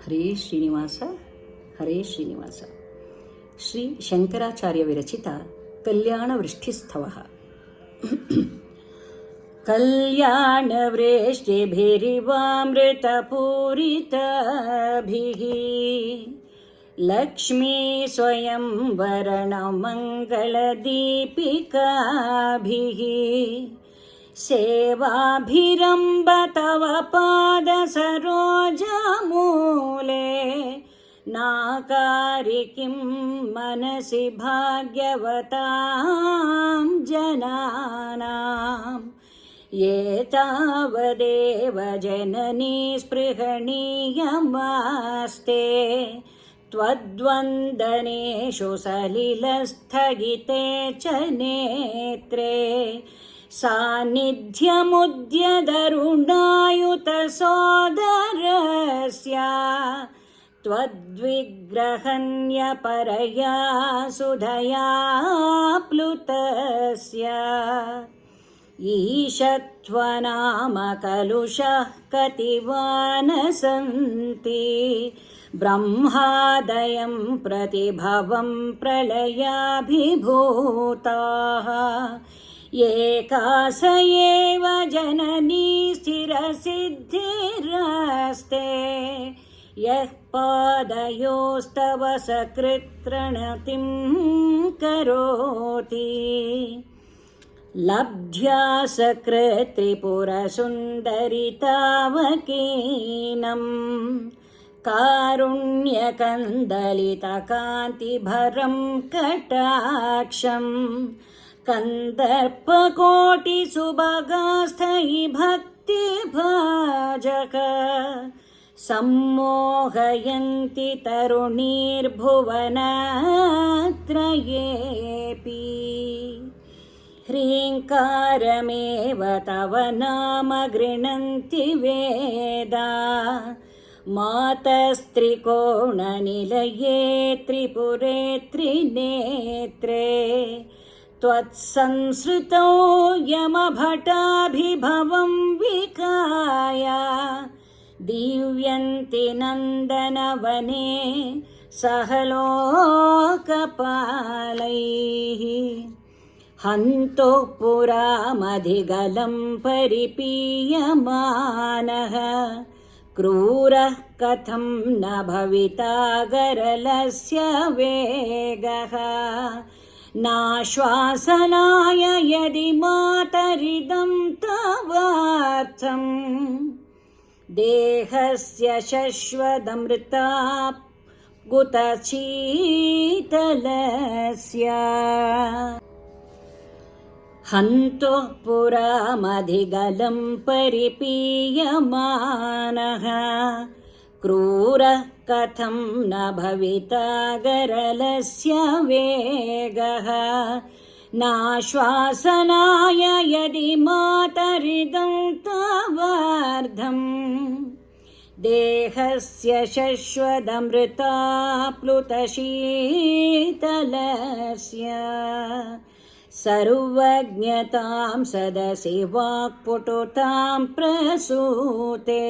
ಹರೇ ಶ್ರೀನಿವಾಸ ಹರೇ ಶ್ರೀನಿವಾಸ. ಶ್ರೀ ಶಂಕರಾಚಾರ್ಯ ವಿರಚಿತ ಕಲ್ಯಾಣ ವೃಷ್ಟಿಸ್ಥವಃ. ಕಲ್ಯಾಣವೃಷ್ಟಿಭಿರಿವಾಮೃತಪೂರಿತಭಿಃ ಲಕ್ಷ್ಮೀ ಸ್ವಯಂವರಣಮಂಗಳದೀಪಿಕಾಭಿಃ ಸೇವಾಭಿರಂಬ ತವ ಪಾದ ಸರೋಜಮೂಲೆ ನಾಕಾರಿ ಕಿಂ ಮನಸಿ ಭಾಗ್ಯವತಾಂ ಜನಾನಾಂ ಏತಾವದೇವ ಜನನೀ ಸ್ಪೃಹಣೀಯಮಾಸ್ತೆ ತ್ವದ್ವಂದನೇಷು ಸಲಿಲಸ್ಥಗಿತೆ ಚ ನೇತ್ರೇ ಸಾನ್ನಿಧ್ಯಮುದ್ಯದರುಣಾಯುತ ಸೋದರಸ್ಯ ತ್ವದ್ವಿಗ್ರಹಣ್ಯ ಪರಯಾ ಸುಧಯಾ ಪ್ಲುತಸ್ಯ ಈಶತ್ವನಾಮ ಕಲುಷಃ ಕತಿವಾನ ಸಂತಿ ಬ್ರಹ್ಮಾದಯಂ ಪ್ರತಿಭವಂ ಪ್ರಳಯಾಭಿಭೂತಾಃ ಏಕಾಸ ಏವ ಜನನೀ ಸ್ಥಿರಸಿದ್ಧಿರಸ್ತೆ ಯಃ ಪಾದಯೋಸ್ತವ ಸಕೃತ್ರಣತಿಂ ಕರೋತಿ ಲಬ್ಧ್ಯಾ ಸಕೃತ್ರಿಪುರಸುಂದರಿತಾವಕೀನಂ ಕಾರುಣ್ಯಕಂದಲಿತಕಾಂತಿಭರಂ ಕಟಾಕ್ಷಂ ಕಂದರ್ಪಕೋಟಿಸುಭಗಾಸ್ಥಯಿ ಭಕ್ತಿಭಾಜಕ ಸಮ್ಮೋಹಯಂತಿ ತರುಣೀರ್ಭುವನತ್ರಯೇಪಿ ಹ್ರೀಂಕಾರಮೇವ ತವ ನಾಮ ಗೃಣಂತಿ ವೇದಾ ಮಾತಸ್ತ್ರಿಕೋಣನಿಲಯೇ ತ್ರಿಪುರೇ ತ್ರಿನೇತ್ರೇ ತ್ವತ್ಸಂಸೃತೋ ಯಮಭಟಾಭಿಭವಂ ವಿಕಾಯ ದಿವ್ಯಂತಿ ನಂದನವನೇ ಸಹಲೋಕಪಾಲೈಃ ಹಂತೋ ಪುರಾಮಧಿಗಲಂ ಪರಿಪೀಯಮಾನಃ ಕ್ರೂರಃ ಕಥಂ ನ ಭವಿತಾ ಗರಲಸ್ಯ ವೇಗಃ ನಾಶ್ವಾಸನಾಯ ಯದಿ ಮಾತರಿದಂ ತವಾರ್ಥಂ ದೇಹಸ್ಯ ಶಶ್ವದಮೃತಾ ಗುತಶೀತಲಸ್ಯ ಹಂತೋ ಪುರಾಮಧಿಗಲಂ ಪರಿಪೀಯಮಾನಃ ಕ್ರೂರಃ ಕಥಂ ನ ಭವಿತಾ ಗರಲಸ್ಯ ವೇಗಃ ನಾಶ್ವಾಸನಾಯ ಯದಿ ಮಾತರಿದಂ ತವಾರ್ಧಂ ದೇಹಸ್ಯ ಶಶ್ವದಮೃತಾ ಪ್ಲುತಶೀತಲಸ್ಯ ಸರ್ವಜ್ಞತಾಂ ಸದಸಿ ವಾಕ್ಪಟುತಾಂ ಪ್ರಸೂತೆ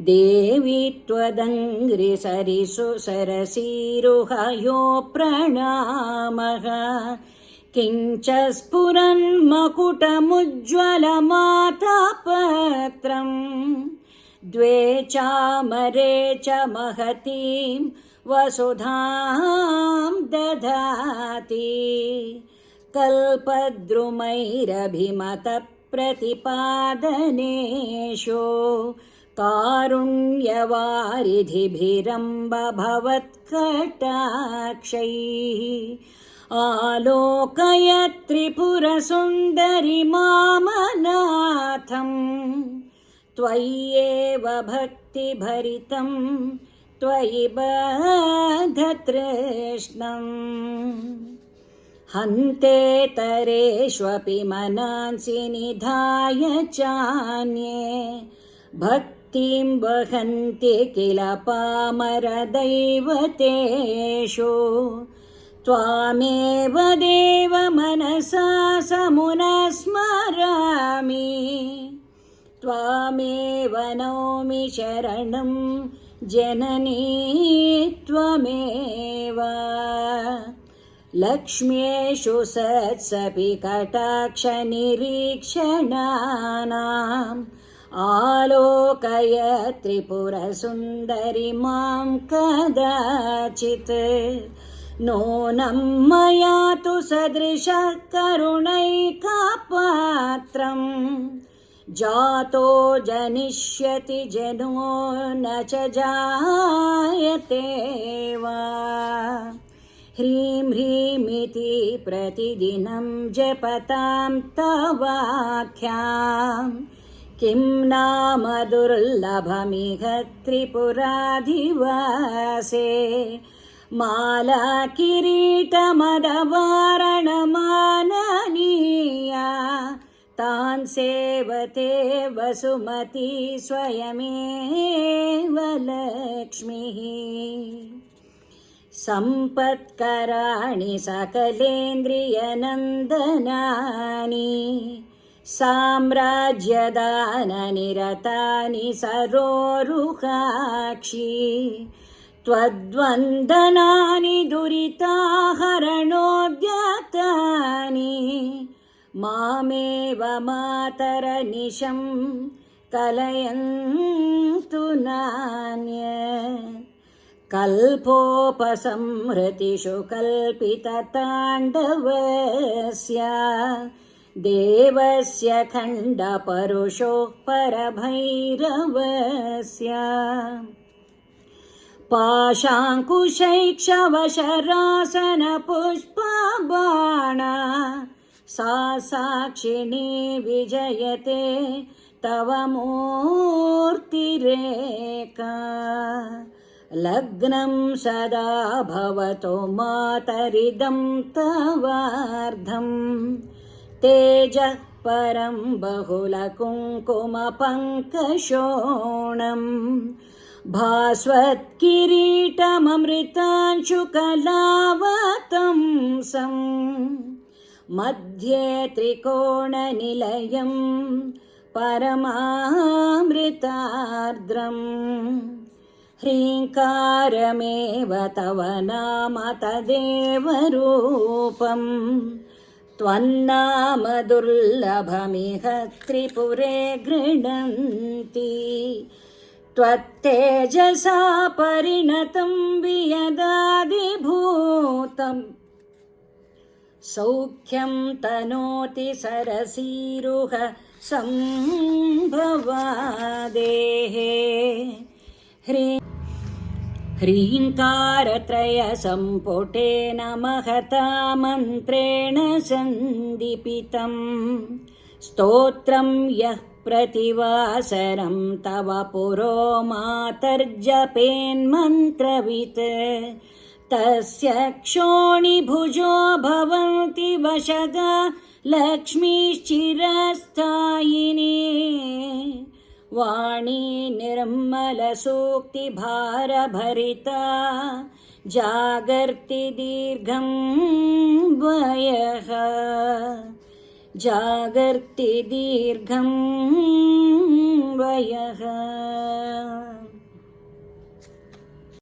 ದೇವಿ ತ್ವದಂಘ್ರಿ ಸರಿಸು ಸರಸೀರುಹಯೋ ಪ್ರಣಾಮಃ ಕಿಂಚ ಸ್ಫುರನ್ಮಕುಟಮುಜ್ವಲಮಾತಾಪತ್ರಂ ದ್ವೇ ಚಾಮರೇ ಚ ಮಹತೀಂ ವಸುಧಾಂ ದಧಾತಿ ಕಲ್ಪದ್ರುಮೈರಭಿಮತ ಪ್ರತಿಪಾದನೇಷು ಕಾರುಣ್ಯವಾರಿಧಿಭಿರಂಬ ಭವತ್ಕಟಾಕ್ಷೈಃ ಆಲೋಕಯ ತ್ರಿಪುರಸುಂದರಿ ಮಾಮನಾಥಂ ತ್ವಯ್ಯೇವ ಭಕ್ತಿಭರಿತಂ ತ್ವಯಿ ಬದ್ಧತೃಷ್ಣಂ ಹಂತೇತರೇಷ್ವಪಿ ಮನಾಂಸಿ ನಿಧಾಯ ಚಾನ್ಯೇ ಭಕ್ತಿಂ ವಹಂತಿ ಕಿಲ ಪಾಮರದೈವತೇಷು ತ್ವಾಮೇವ ದೇವ ಮನಸಾ ಸಮುನಸ್ಮರಾಮಿ त्वामेव नौमि शरणं जननी त्वमेव लक्ष्म्येषु सत्सपि कटाक्षनिरीक्षणानाम् आलोकय त्रिपुरसुन्दरि मां कदाचित् नूनं मया तु सदृशः करुणैकपात्रम् जातो जनिष्यति जनो न च जायते वा ह्रीं ह्रीमिति प्रतिदिनं जपतां तवाख्याम् किं नाम दुर्लभमिह त्रिपुराधिवासे माला किरीटमदवारणमाननीया तान् सेवते वसुमती स्वयमेव लक्ष्मीः सम्पत्कराणि सकलेन्द्रियनन्दनानि साम्राज्यदाननिरतानि सरोरुहाक्षी त्वद्वन्दनानि दुरिताहरणोद्यतानि मामेव मातरनिशं कलयन्तु नान्यत् कल्पोपसंहृतिषु कल्पितताण्डवस्य देवस्य खण्डपरुषोः परभैरवस्य पाशाङ्कुशैक्षवशरासनपुष्पबाणा सा साक्षिणी विजयते तव मूर्तिरेका लग्नं सदा भवतो मातरिदं तवार्धम् तेजः परं बहुलकुङ्कुमपङ्कशोणम् भास्वत्किरीटममृतांशुकलावतंसम् मध्ये त्रिकोणनिलयं परमामृतार्द्रम् ह्रीङ्कारमेव तव नाम तदेव रूपम् त्वन्नाम दुर्लभमिह त्रिपुरे गृह्णन्ति त्वत्तेजसा परिणतं वियदादिभूतम् सौख्यं तनोति सरसीरुह सम्भवादेः ह्रीङ्कारत्रयसम्पुटेन महता मन्त्रेण सन्दीपितं स्तोत्रं यः प्रतिवासरं तव पुरो मातर्जपेन्मन्त्रवित् तस्य क्षोणिभुजो भवन्ति वशगा लक्ष्मीश्चिरस्थायिनी वाणी निर्मलसूक्तिभारभरिता जागर्ति दीर्घं वयः जागर्ति दीर्घं वयः।